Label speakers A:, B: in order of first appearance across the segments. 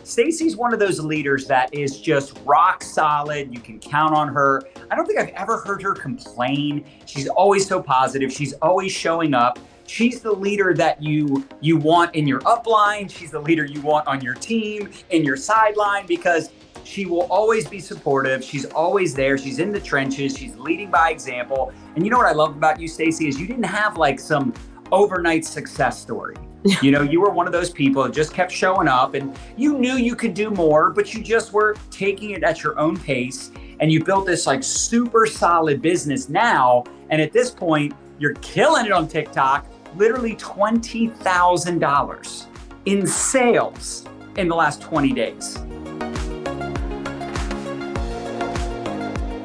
A: Staci's one of those leaders that is just rock solid. You can count on her. I don't think I've ever heard her complain. She's always so positive. She's always showing up. She's the leader that you want in your upline. She's the leader you want on your team, in your sideline, because she will always be supportive. She's always there. She's in the trenches. She's leading by example. And you know what I love about you, Staci, is you didn't have like some overnight success story. You know, you were one of those people that just kept showing up and you knew you could do more, but you just were taking it at your own pace. And you built this like super solid business now. And at this point, you're killing it on TikTok, literally $20,000 in sales in the last 20 days.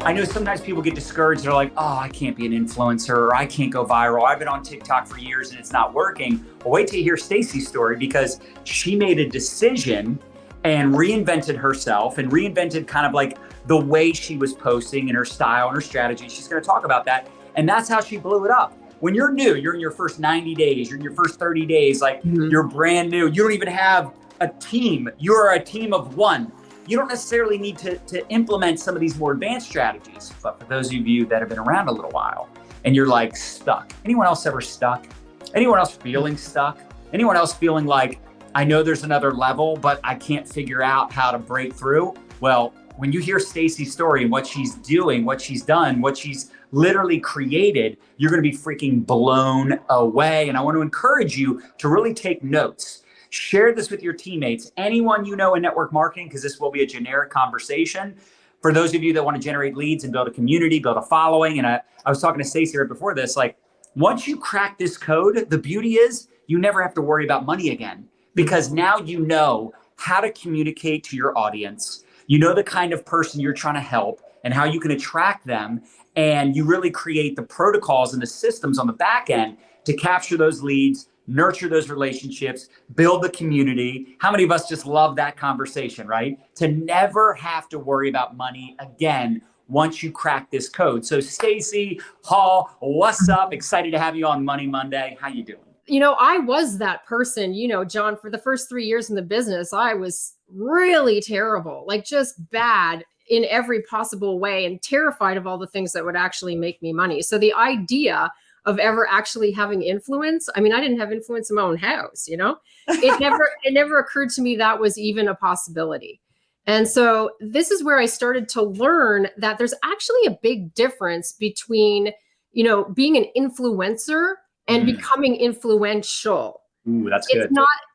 A: I know sometimes people get discouraged. They're like, oh, I can't be an influencer, or I can't go viral. I've been on TikTok for years and it's not working. Well, wait till you hear Staci's story, because she made a decision and reinvented herself and reinvented kind of like the way she was posting and her style and her strategy. She's going to talk about that. And that's how she blew it up. When you're new, you're in your first 90 days, you're in your first 30 days, like you're brand new. You don't even have a team. You're a team of one. You don't necessarily need to implement some of these more advanced strategies. But for those of you that have been around a little while and you're like stuck, anyone else ever stuck? Anyone else feeling stuck? Anyone else feeling like, I know there's another level, but I can't figure out how to break through? Well, when you hear Staci's story and what she's doing, what she's done, what she's literally created, you're going to be freaking blown away. And I want to encourage you to really take notes. Share this with your teammates, anyone you know in network marketing, because this will be a generic conversation. For those of you that want to generate leads and build a community, build a following. And I was talking to Staci right before this, like once you crack this code, the beauty is you never have to worry about money again, because now you know how to communicate to your audience. You know the kind of person you're trying to help and how you can attract them. And you really create the protocols and the systems on the back end to capture those leads, nurture those relationships, build the community. How many of us just love that conversation, right? To never have to worry about money again once you crack this code. So Staci Hall, what's up? Excited to have you on Money Monday. How you doing?
B: You know, I was that person, you know, John, for the first 3 years in the business, I was really terrible, like just bad in every possible way and terrified of all the things that would actually make me money. So the idea of ever actually having influence. I mean, I didn't have influence in my own house, you know, it never occurred to me that was even a possibility. And so this is where I started to learn that there's actually a big difference between, you know, being an influencer and becoming influential.
A: Ooh, that's good.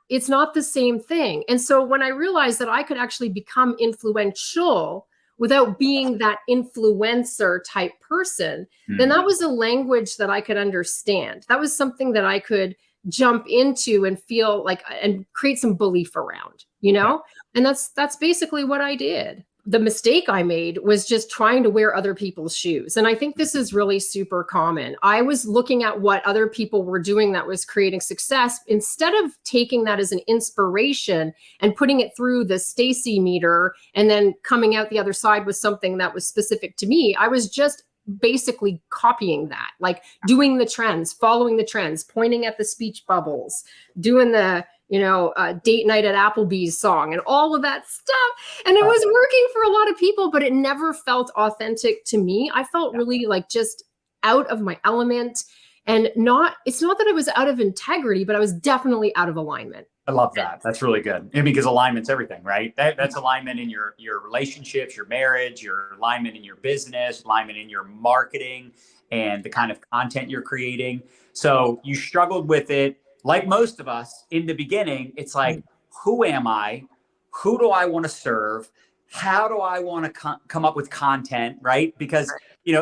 B: It's not the same thing. And so when I realized that I could actually become influential without being that influencer type person, then that was a language that I could understand. That was something that I could jump into and feel like, and create some belief around, you know? And that's basically what I did. The mistake I made was just trying to wear other people's shoes. And I think this is really super common. I was looking at what other people were doing that was creating success. Instead of taking that as an inspiration and putting it through the Staci meter and then coming out the other side with something that was specific to me, I was just basically copying that, like doing the trends, following the trends, pointing at the speech bubbles, doing the date night at Applebee's song and all of that stuff. And it was working for a lot of people, but it never felt authentic to me. I felt really like just out of my element, and it's not that I was out of integrity, but I was definitely out of alignment.
A: I love that. That's really good. And because alignment's everything, right? That's alignment in your relationships, your marriage, your alignment in your business, alignment in your marketing, and the kind of content you're creating. So you struggled with it. Like most of us in the beginning, it's like, who am I? Who do I want to serve? How do I want to come up with content, right? Because,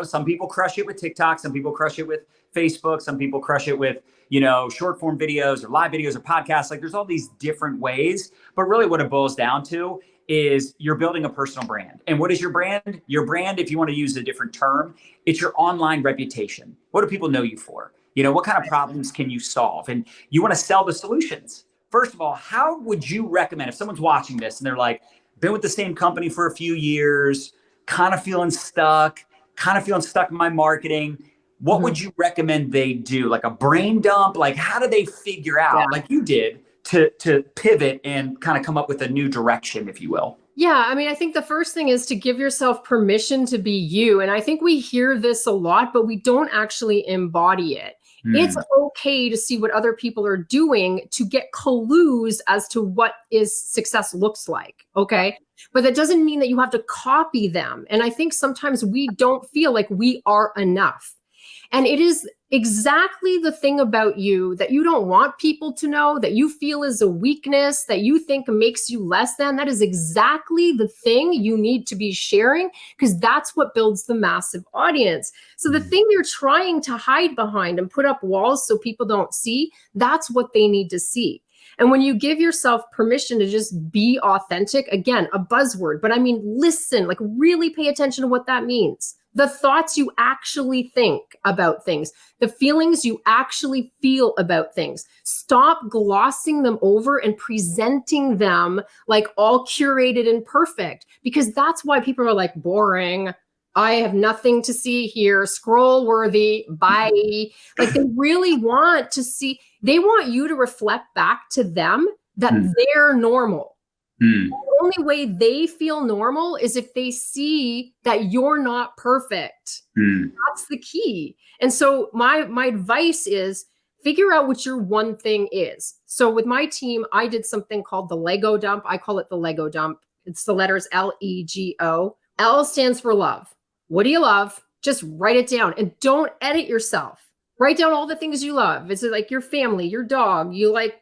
A: some people crush it with TikTok. Some people crush it with Facebook. Some people crush it with, short form videos or live videos or podcasts. Like there's all these different ways. But really what it boils down to is you're building a personal brand. And what is your brand? Your brand, if you want to use a different term, it's your online reputation. What do people know you for? What kind of problems can you solve? And you want to sell the solutions. First of all, how would you recommend, if someone's watching this and they're like, been with the same company for a few years, kind of feeling stuck in my marketing, what would you recommend they do? Like a brain dump? Like how do they figure out, like you did, to pivot and kind of come up with a new direction, if you will?
B: Yeah, I mean, I think the first thing is to give yourself permission to be you. And I think we hear this a lot, but we don't actually embody it. It's okay to see what other people are doing to get clues as to what is success looks like. Okay. But that doesn't mean that you have to copy them. And I think sometimes we don't feel like we are enough. And it is exactly the thing about you that you don't want people to know, that you feel is a weakness, that you think makes you less than. That is exactly the thing you need to be sharing, because that's what builds the massive audience. So the thing you're trying to hide behind and put up walls so people don't see, that's what they need to see. And when you give yourself permission to just be authentic, again, a buzzword, but I mean, listen, like really pay attention to what that means. The thoughts you actually think about things, the feelings you actually feel about things. Stop glossing them over and presenting them like all curated and perfect, because that's why people are like, boring. I have nothing to see here. Scroll worthy. Bye. Like they really want to see, they want you to reflect back to them that they're normal. The only way they feel normal is if they see that you're not perfect. That's the key. And so my advice is figure out what your one thing is. So with my team, I did something called the Lego dump. I call it the Lego dump. It's the letters LEGO. L stands for love. What do you love? Just write it down and don't edit yourself. Write down all the things you love. Is it like your family, your dog? You like,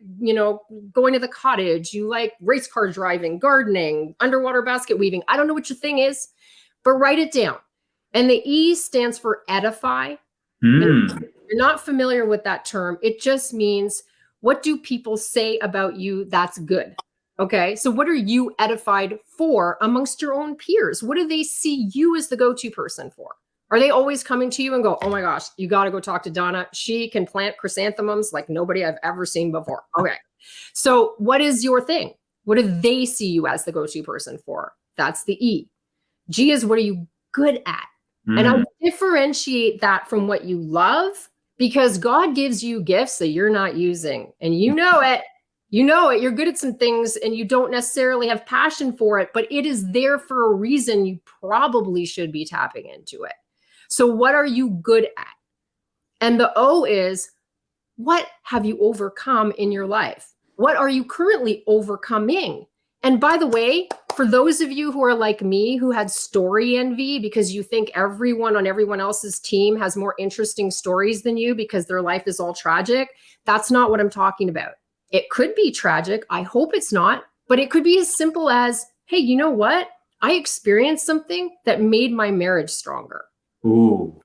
B: going to the cottage. You like race car driving, gardening, underwater basket weaving. I don't know what your thing is, but write it down. And the E stands for edify. If you're not familiar with that term, it just means, what do people say about you that's good? Okay, so what are you edified for amongst your own peers? What do they see you as the go-to person for? Are they always coming to you and go, oh my gosh, you got to go talk to Donna. She can plant chrysanthemums like nobody I've ever seen before. Okay. So what is your thing? What do they see you as the go-to person for? That's the E. G is, what are you good at? And I differentiate that from what you love, because God gives you gifts that you're not using, and you know it. You know it. You're good at some things and you don't necessarily have passion for it, but it is there for a reason. You probably should be tapping into it. So what are you good at? And the O is, what have you overcome in your life? What are you currently overcoming? And by the way, for those of you who are like me, who had story envy because you think everyone on everyone else's team has more interesting stories than you because their life is all tragic, that's not what I'm talking about. It could be tragic. I hope it's not, but it could be as simple as, hey, you know what? I experienced something that made my marriage stronger.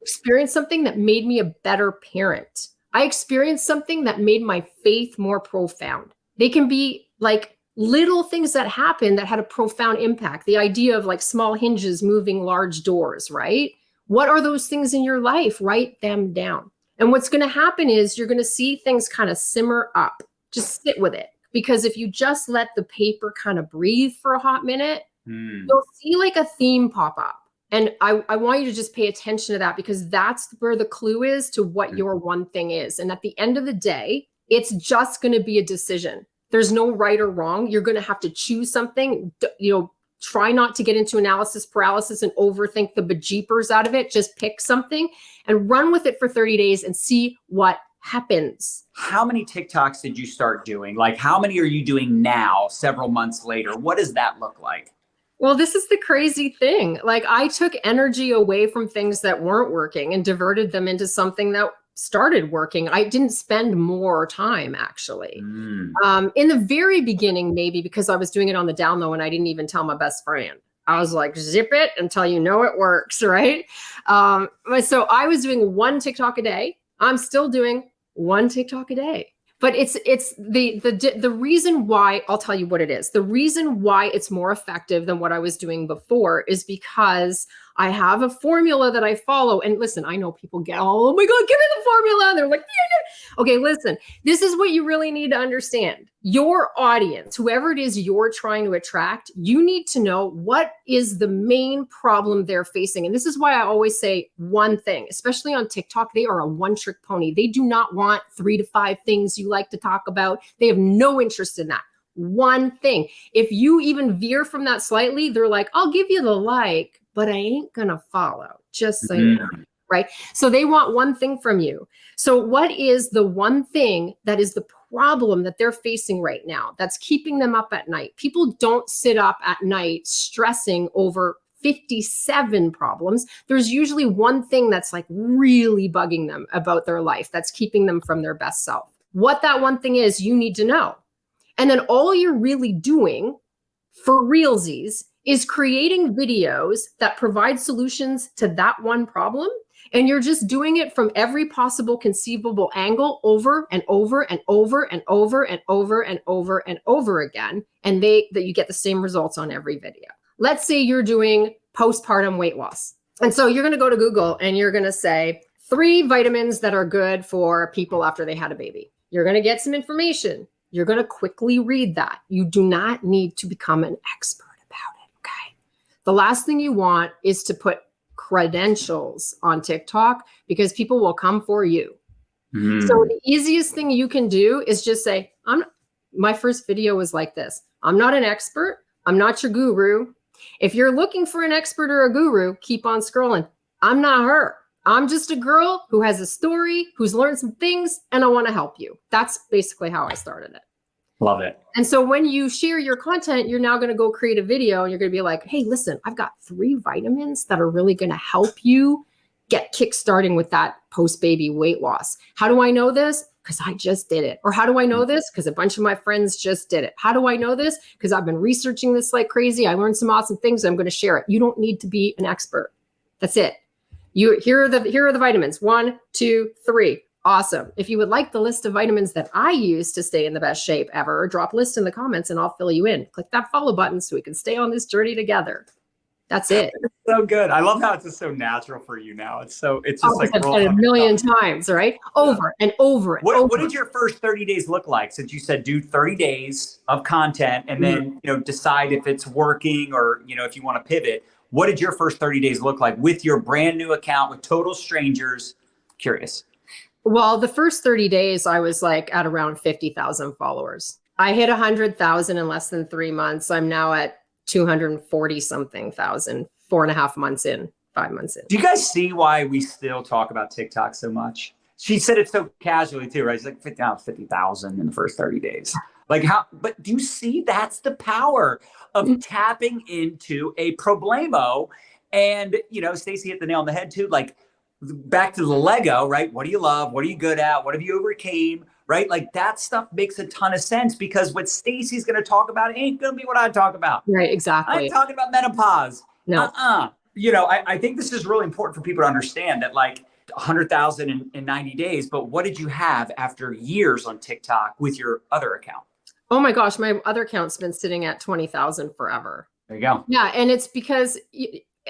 B: Experienced something that made me a better parent. I experienced something that made my faith more profound. They can be like little things that happened that had a profound impact. The idea of like small hinges moving large doors, right? What are those things in your life? Write them down. And what's going to happen is you're going to see things kind of simmer up. Just sit with it. Because if you just let the paper kind of breathe for a hot minute, you'll see like a theme pop up. And I want you to just pay attention to that, because that's where the clue is to what your one thing is. And at the end of the day, it's just going to be a decision. There's no right or wrong. You're going to have to choose something. Try not to get into analysis paralysis and overthink the bejeepers out of it. Just pick something and run with it for 30 days and see what happens.
A: How many TikToks did you start doing? Like, how many are you doing now, several months later? What does that look like?
B: Well, this is the crazy thing. Like, I took energy away from things that weren't working and diverted them into something that started working. I didn't spend more time, actually. In the very beginning, maybe because I was doing it on the down low and I didn't even tell my best friend. I was like, zip it until you know it works, right? So I was doing one TikTok a day. I'm still doing one TikTok a day. But it's the reason why, I'll tell you what it is. The reason why it's more effective than what I was doing before is because I have a formula that I follow. And listen, I know people get, oh my God, give me the formula. And they're like, yeah. Okay, listen, this is what you really need to understand. your audience, whoever it is you're trying to attract, you need to know what is the main problem they're facing. And this is why I always say one thing, especially on TikTok, they are a one-trick pony. They do not want 3 to 5 things you like to talk about. They have no interest in that. One thing. If you even veer from that slightly, they're like, I'll give you the like, but I ain't gonna follow. Just so you know, right? So they want one thing from you. So what is the one thing that is the problem that they're facing right now that's keeping them up at night? People don't sit up at night stressing over 57 problems. There's usually one thing that's like really bugging them about their life that's keeping them from their best self. What that one thing is, you need to know. And then all you're really doing for realsies is creating videos that provide solutions to that one problem. And you're just doing it from every possible conceivable angle over and over and over and over and over and over and over again. And that you get the same results on every video. Let's say you're doing postpartum weight loss. And so you're going to go to Google and you're going to say 3 vitamins that are good for people after they had a baby. You're going to get some information. You're going to quickly read that. You do not need to become an expert about it, okay? The last thing you want is to put credentials on TikTok because people will come for you. So the easiest thing you can do is just say, my first video was like this. I'm not an expert. I'm not your guru. If you're looking for an expert or a guru, keep on scrolling. I'm not her. I'm just a girl who has a story, who's learned some things, and I want to help you. That's basically how I started it.
A: Love it.
B: And so when you share your content, you're now going to go create a video and you're going to be like, hey, listen, I've got 3 vitamins that are really going to help you get kickstarting with that post-baby weight loss. How do I know this? Because I just did it. Or how do I know this? Because a bunch of my friends just did it. How do I know this? Because I've been researching this like crazy. I learned some awesome things. I'm going to share it. You don't need to be an expert. That's it. Here are the vitamins. 1, 2, 3. Awesome. If you would like the list of vitamins that I use to stay in the best shape ever, drop a list in the comments and I'll fill you in. Click that follow button so we can stay on this journey together. That's it.
A: It's so good. I love how it's just so natural for you now. It's just like
B: I've said it a million times, right? Over and over and over.
A: What did your first 30 days look like? Since you said do 30 days of content and then, decide if it's working or, if you want to pivot. What did your first 30 days look like with your brand new account with total strangers? Curious.
B: Well, the first 30 days, I was like at around 50,000 followers. I hit 100,000 in less than 3 months. I'm now at 240 something thousand, 4.5 months in, 5 months in.
A: Do you guys see why we still talk about TikTok so much? She said it so casually too, right? She's like 50,000 in the first 30 days. Like how, but do you see that's the power of tapping into a problemo? And, Staci hit the nail on the head too. Like back to the Lego, right? What do you love? What are you good at? What have you overcame? Right? Like that stuff makes a ton of sense because what Staci's going to talk about ain't going to be what I talk about.
B: Right. Exactly.
A: I'm talking about menopause.
B: No.
A: I think this is really important for people to understand that like 100,000 in 90 days, but what did you have after years on TikTok with your other account?
B: Oh my gosh, my other account's been sitting at 20,000 forever.
A: There you go.
B: Yeah. And it's because,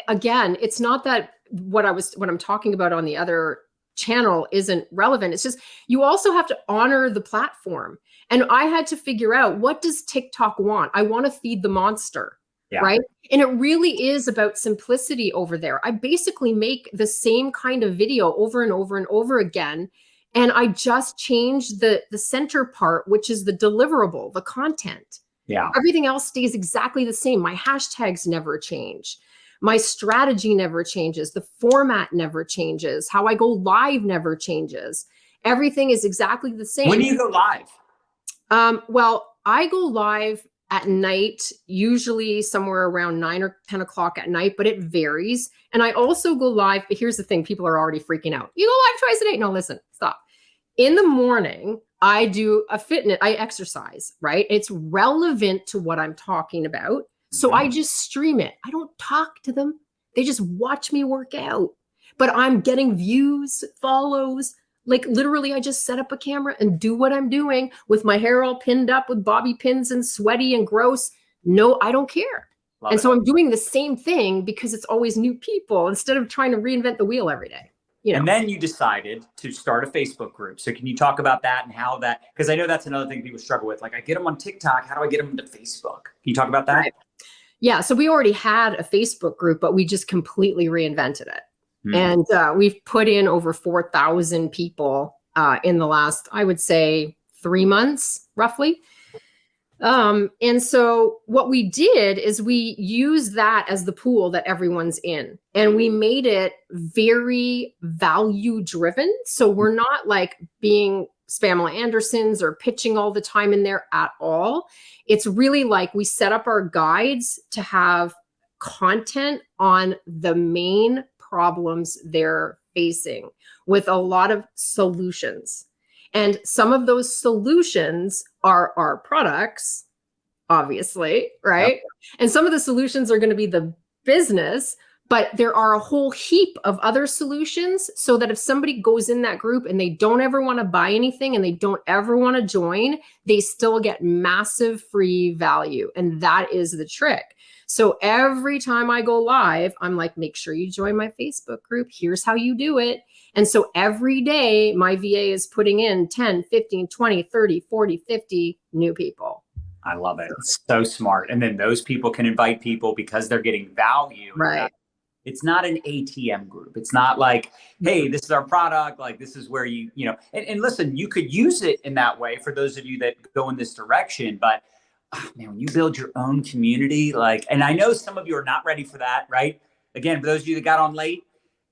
B: again, it's not that what I'm talking about on the other channel isn't relevant. It's just, you also have to honor the platform. And I had to figure out, what does TikTok want? I want to feed the monster. Yeah. Right. And it really is about simplicity over there. I basically make the same kind of video over and over and over again. And I just changed the center part, which is the deliverable, the content.
A: Yeah.
B: Everything else stays exactly the same. My hashtags never change. My strategy never changes. The format never changes. How I go live never changes. Everything is exactly the same.
A: When do you go live?
B: Well, I go live at night, usually somewhere around 9 or 10 o'clock at night, but it varies. And I also go live, but here's the thing, people are already freaking out. You go live twice a day. No, listen, stop. In the morning, I do I exercise, right? It's relevant to what I'm talking about. So I just stream it. I don't talk to them. They just watch me work out, but I'm getting views, follows. Like literally, I just set up a camera and do what I'm doing with my hair all pinned up with bobby pins and sweaty and gross. No, I don't care. So I'm doing the same thing because it's always new people instead of trying to reinvent the wheel every day. you know.
A: And then you decided to start a Facebook group. So can you talk about that and how that, because I know that's another thing people struggle with. Like, I get them on TikTok. How do I get them to Facebook? Can you talk about that?
B: Right. Yeah. So we already had a Facebook group, but we just completely reinvented it. And we've put in over 4,000 people in the last, I would say, 3 months, roughly. And so what we did is we used that as the pool that everyone's in, and we made it very value driven. So we're not like being Spamela Andersons or pitching all the time in there at all. It's really like we set up our guides to have content on the main problems they're facing with a lot of solutions. And some of those solutions are our products, obviously, right? Yep. And some of the solutions are going to be the business, but there are a whole heap of other solutions, so that if somebody goes in that group and they don't ever want to buy anything and they don't ever want to join, they still get massive free value. And that is the trick. So every time I go live, I'm like, make sure you join my Facebook group. Here's how you do it. And so every day my VA is putting in 10, 15, 20, 30, 40, 50 new people.
A: I love it. It's so smart. And then those people can invite people because they're getting value.
B: Right.
A: It's not an ATM group. It's not like, hey, this is our product. Like, this is where you know, and listen, you could use it in that way for those of you that go in this direction. But man, when you build your own community, like, and I know some of you are not ready for that, right? Again, for those of you that got on late,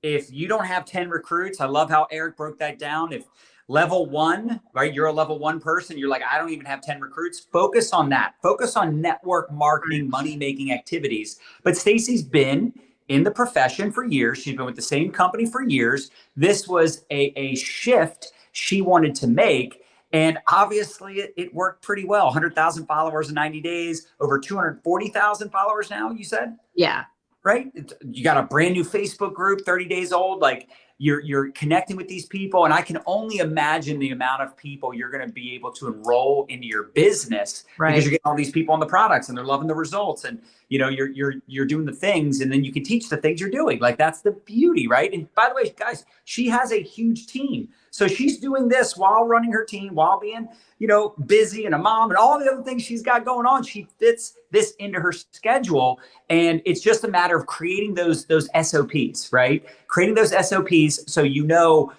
A: if you don't have 10 recruits, I love how Eric broke that down. If level 1, right, you're a level 1 person, you're like, I don't even have 10 recruits. Focus on that. Focus on network marketing, money-making activities. But Staci's been in the profession for years. She's been with the same company for years. This was a shift she wanted to make. And obviously it worked pretty well. 100,000 followers in 90 days, over 240,000 followers now, you said?
B: Yeah.
A: Right? You got a brand new Facebook group, 30 days old. Like, you're connecting with these people. And I can only imagine the amount of people you're going to be able to enroll into your business, right? Because you're getting all these people on the products and they're loving the results. And, you know, you're doing the things, and then you can teach the things you're doing. Like, that's the beauty, right? And by the way, guys, she has a huge team. So she's doing this while running her team, while being, you know, busy and a mom and all the other things she's got going on. She fits this into her schedule. And it's just a matter of creating those SOPs, right? Creating those SOPs so you know,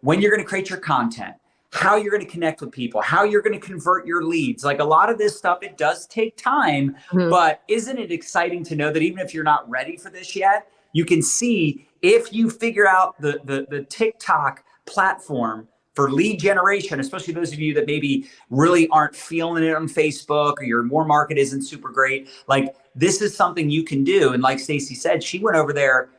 A: when you're going to create your content, how you're going to connect with people, how you're going to convert your leads. Like, a lot of this stuff, it does take time, but isn't it exciting to know that even if you're not ready for this yet, you can see if you figure out the TikTok platform for lead generation, especially those of you that maybe really aren't feeling it on Facebook, or your warm market isn't super great. Like, this is something you can do. And like Staci said, she went over there.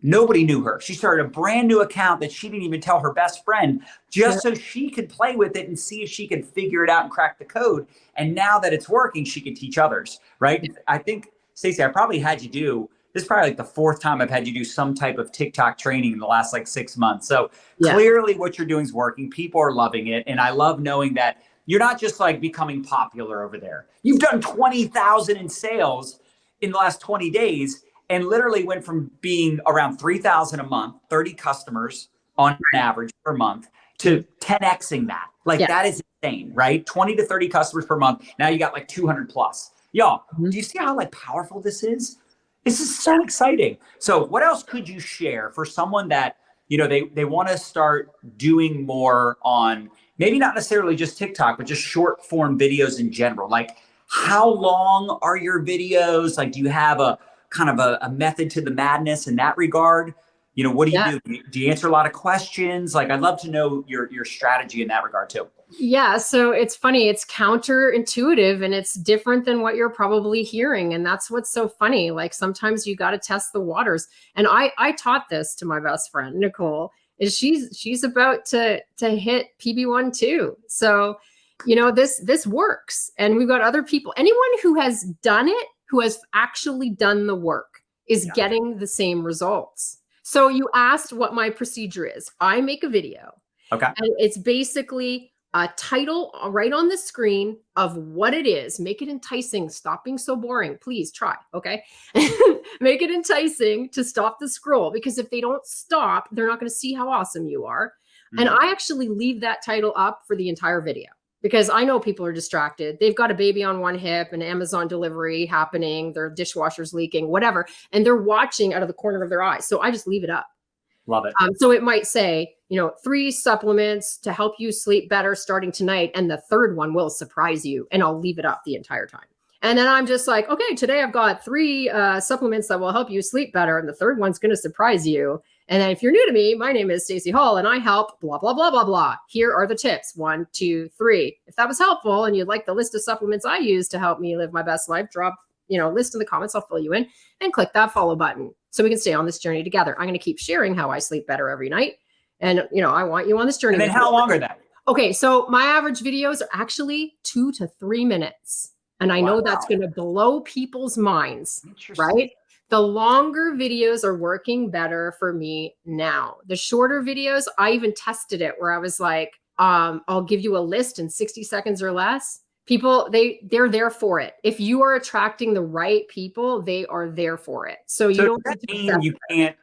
A: Nobody knew her. She started a brand new account that she didn't even tell her best friend, just so she could play with it and see if she could figure it out and crack the code. And now that it's working, she can teach others, right? I think, Staci, I probably had you do, this is probably like the 4th time I've had you do some type of TikTok training in the last like 6 months. So clearly what you're doing is working. People are loving it. And I love knowing that you're not just like becoming popular over there. You've done 20,000 in sales in the last 20 days and literally went from being around 3,000 a month, 30 customers on average per month, to 10xing that. Like, that is insane, right? 20 to 30 customers per month. Now you got like 200 plus. Y'all, do you see how like powerful this is? This is so exciting. So what else could you share for someone that, you know, they want to start doing more on maybe not necessarily just TikTok, but just short form videos in general? Like, how long are your videos? Like, do you have a kind of a method to the madness in that regard? You know, what do you do? Do you answer a lot of questions? Like, I'd love to know your strategy in that regard too.
B: Yeah. So it's funny. It's counterintuitive, and it's different than what you're probably hearing. And that's what's so funny. Like, sometimes you got to test the waters. And I taught this to my best friend, Nicole, is she's about to hit PB1 too. So, you know, this works. And we've got other people, anyone who has done it, who has actually done the work, is getting the same results. So you asked what my procedure is. I make a video.
A: Okay.
B: And it's basically a title right on the screen of what it is. Make it enticing. Stop being so boring. Please try. Okay. Make it enticing to stop the scroll, because if they don't stop, they're not going to see how awesome you are. And I actually leave that title up for the entire video, because I know people are distracted. They've got a baby on one hip, an Amazon delivery happening, their dishwasher's leaking, whatever, and they're watching out of the corner of their eye. So I just leave it up.
A: Love it.
B: So it might say, 3 supplements to help you sleep better starting tonight. And the third one will surprise you. And I'll leave it up the entire time. And then I'm just like, okay, today I've got 3 supplements that will help you sleep better. And the third one's going to surprise you. And then if you're new to me, my name is Staci Hall and I help blah, blah, blah, blah, blah. Here are the tips. 1, 2, 3. If that was helpful and you'd like the list of supplements I use to help me live my best life, drop, list in the comments. I'll fill you in, and click that follow button so we can stay on this journey together. I'm going to keep sharing how I sleep better every night. And, I want you on this journey.
A: And then how long are they?
B: Okay. So my average videos are actually 2 to 3 minutes. And I know that's going to blow people's minds, right? The longer videos are working better for me now. The shorter videos, I even tested it where I was like, I'll give you a list in 60 seconds or less. People, they're there for it. If you are attracting the right people, they are there for it. So you don't
A: mean you can't,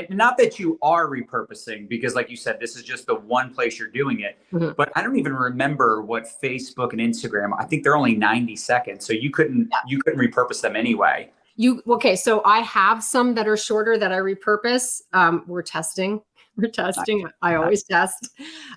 A: not that you are repurposing, because like you said, this is just the one place you're doing it. But I don't even remember what Facebook and Instagram, I think they're only 90 seconds. So you couldn't repurpose them anyway.
B: Okay. So I have some that are shorter that I repurpose. We're testing. I always test.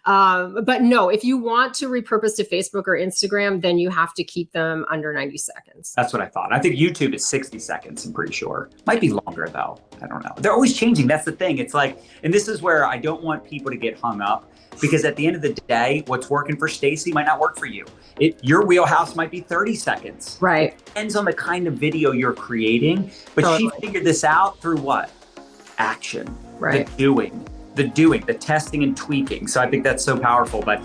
B: But no, if you want to repurpose to Facebook or Instagram, then you have to keep them under 90 seconds.
A: That's what I thought. I think YouTube is 60 seconds, I'm pretty sure. Might be longer though. I don't know. They're always changing. That's the thing. It's like, and this is where I don't want people to get hung up, because at the end of the day, what's working for Staci might not work for you. Your wheelhouse might be 30 seconds.
B: Right.
A: It depends on the kind of video you're creating, but
B: Totally.
A: She figured this out through what? Action.
B: Right.
A: The doing, the testing and tweaking. So I think that's so powerful. But